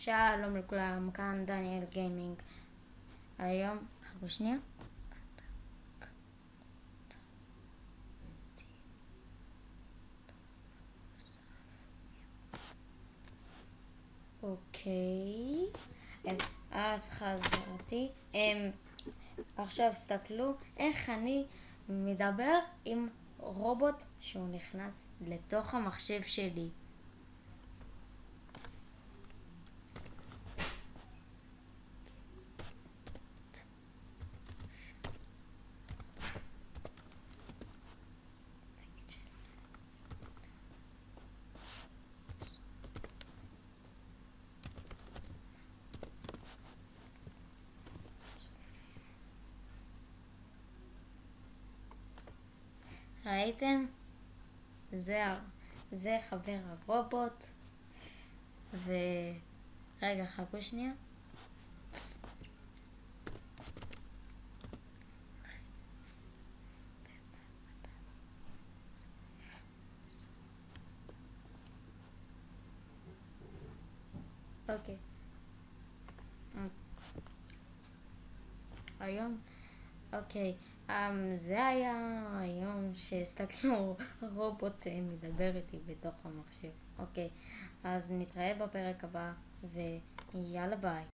שלום לכולם, כאן דניאל גיימינג. היום, חכו שנייה. אוקיי, אז חזרתי. עכשיו תסתכלו איך אני מדבר עם רובוט שהוא נכנס לתוך המחשב שלי. ראיתם? זה חבר הרובוט. רגע, חכו שנייה. אוקיי. היום, אוקיי, זה היה היום שהסתכלנו רובוט מדבר איתי בתוך המחשב. אוקיי, אז נתראה בפרק הבא ויאללה ביי.